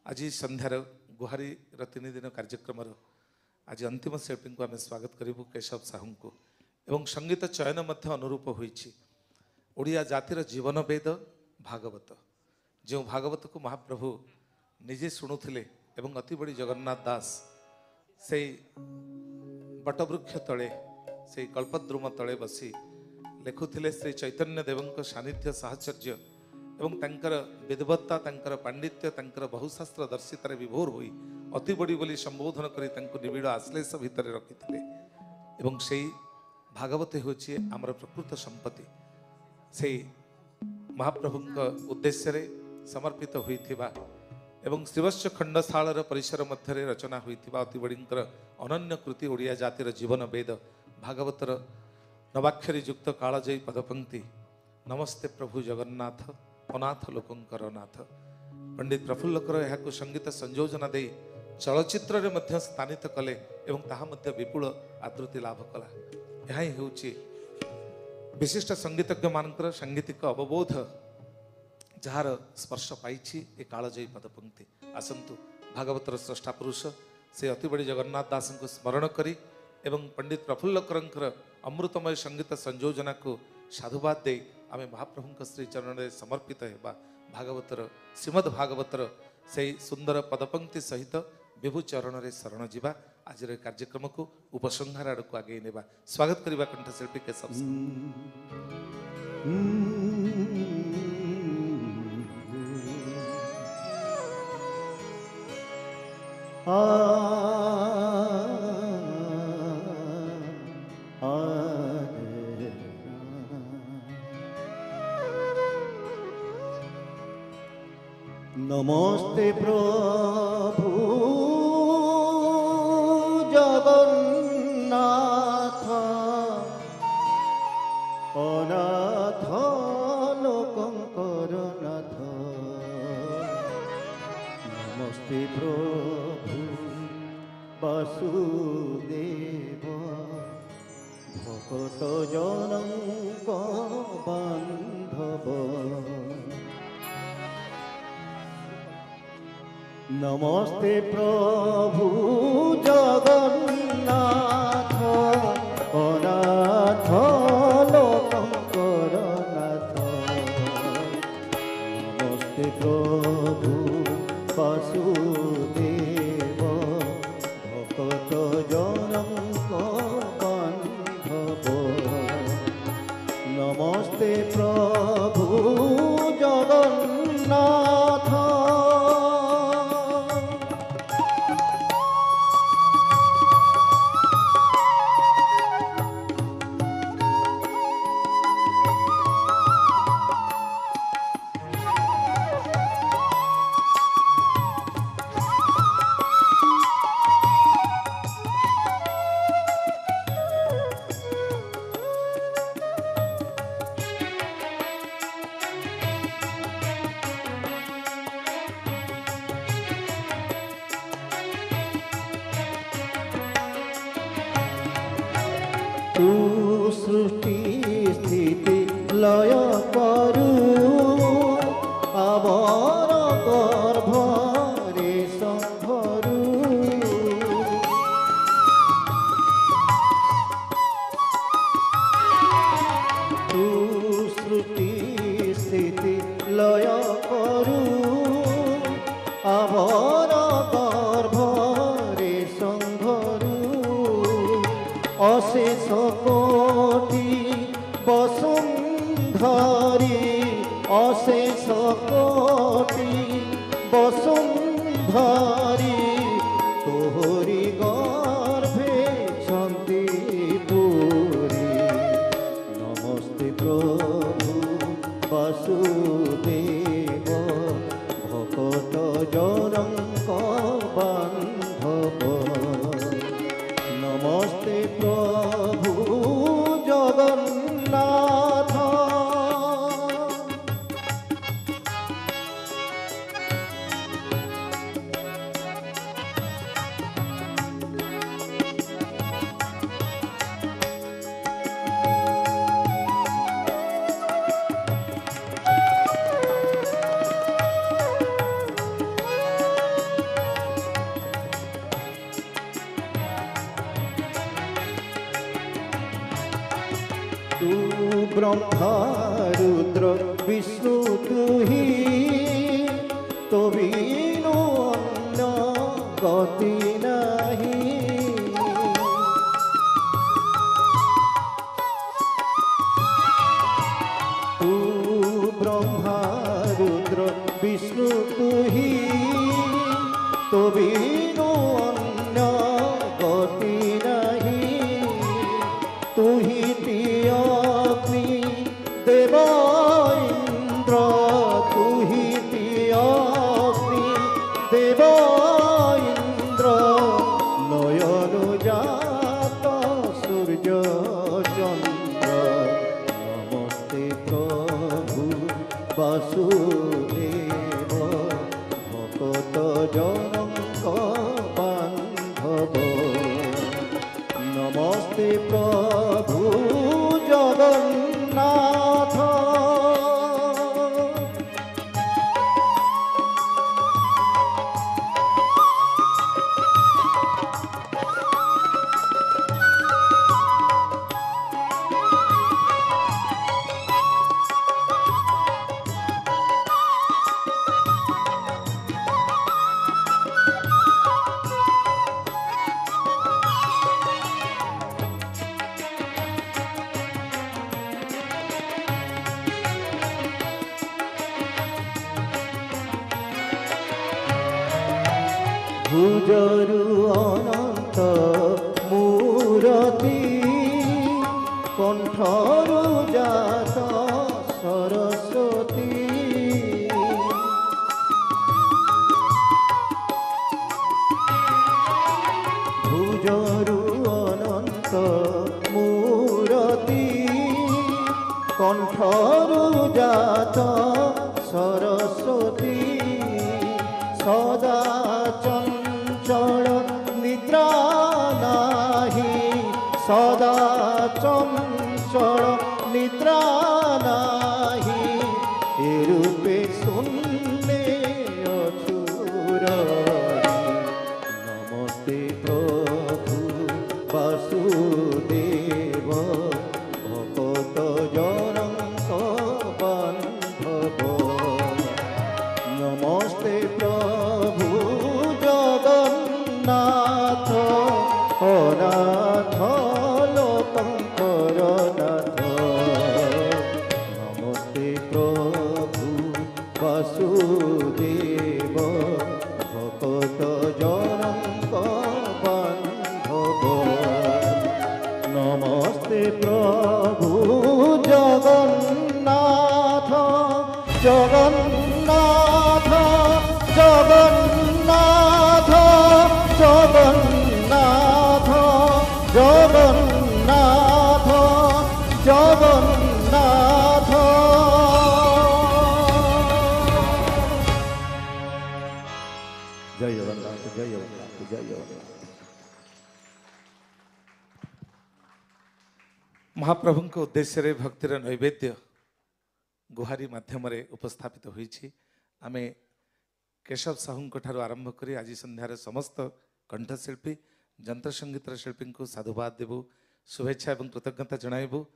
आज संध्यार गुहारी तीन दिन कार्यक्रम आज अंतिम शिल्पी को आम स्वागत करूँ केशव साहू को एवं संगीत चयन अनुरूप होड़िया जातिर जीवन वेद भागवत जो भागवत को महाप्रभु निजे शुणुले एवं अति बड़ी जगन्नाथ दास से बटवृक्ष तले से कल्पद्रुम तले बसी लिखुले श्री चैतन्य देवों सानिध्य साहचर्य एवं तांकर विद्वत्ता तांकर पांडित्य तांकर बहुशास्त्र दर्शितार विभोर हुई अति बड़ी बोली संबोधन करी निबिड़ आश्लेष भितर रखिते एवं से भागवत हूँ आमर प्रकृत संपत्ति से महाप्रभु उद्देश्य समर्पित होइथिबा एवं श्रीवत्स खंडशालार परिसर मध्य रचना होइथिबा अति बड़ींकर अनन्य कृति ओडिया जातिर जीवन वेद भागवतर नवाक्षरी युक्त कालजयी पदपंक्ति नमस्ते प्रभु जगन्नाथ अनाथ लोकंकर नाथ पंडित प्रफुल्लकर यह संगीत संयोजना दे चलचित्र रे मध्य स्थानित कले एवं ताहा मध्य विपुल आदृति लाभ कला यह ही होची विशिष्ट संगीतज्ञ मानकर सांगीतिक अवबोध जार स्पर्श पाई ए कालजयी पदपंक्ति आसंतु भागवतर स्रष्टा पुरुष से अति बड़ी जगन्नाथ दास को स्मरण करी एवं पंडित प्रफुल्लकर अमृतमय संगीत संयोजना को साधुवाद दे आमे महाप्रभु श्री चरण में समर्पित होगा भागवतर श्रीमद् भागवतर से सुंदर पदपंक्ति सहित विभु चरण में शरण जीवा आज कार्यक्रम को उपसंहार आड़ को आगे नेबा स्वागत करबा कंठशिल्पी केशव नमस्ते प्रभु जगन्नाथ अनाथ लोकंकर नाथ नमस्ते प्रभु वासुदेव भक्त जनक बांधव नमस्ते प्रभु जगन्नाथ अनाथ लोकंकर नाथ नमस्ते प्रभु वासुदेव भक्त जनक बांधव नमस्ते प्रभु जगन्नाथ तू सृष्टि स्थिति लय करु आवर गर्भरे संभरु तू सृष्टि स्थिति लय करु आवर गर्भरे संभरु अशेष कोटि वसुंधरी अशेष कोटि वसुंधरी तोहरी गर्भे छंती पुरी नमस्ते प्रभु वासुदेव भक्त जनक बांधव नमस्ते प्रभु जगन्नाथ तू ब्रह्मा रुद्र विष्णु तू ही तो बिनु अन्य गति नहीं। तू ब्रह्मा रुद्र विष्णु तू ही तो बिनु अन्य गति नहीं। तू ही अग्नि देव इंद्र तू ही अग्नि देव इंद्र नयन जात सूर्य चंद्र। नमस्ते प्रभु वासुदेव भक्त जनक बांधव। नमस्ते प्रभु जगन्नाथ। भुजरु अनंत मूरति कंठरु जात सरस्वती। भुजरु अनंत मूरति कंठरु जात सरस्वती। सदा चंचल निद्रा नाही सदा चंचल निद्रा नाही। ए रूपे शून्य अछुर। नमस्ते प्रभु वासुदेव भक्त जनक बांधव। नमस्ते प्रभु जगन्नाथ अनाथ लोकंकर नाथ। नमस्ते प्रभु वासुदेव भक्त जनक बांधव। नमस्ते प्रभु जगन्नाथ जगन्नाथ जगन्नाथ जगन्नाथ जगन्नाथ जगन्नाथ। जय जगन्नाथ जय जगन्नाथ जय जगन्नाथ। महाप्रभु को उद्देश्य भक्तिर नैवेद्य गुहारी माध्यम उपस्थापित होईछि। आमे केशव साहू ठारू आरंभ करी आज संध्यार समस्त कंठशिल्पी जंत्र संगीत शिल्पी को साधुवाद देबू शुभेच्छा एवं कृतज्ञता जणाइबू।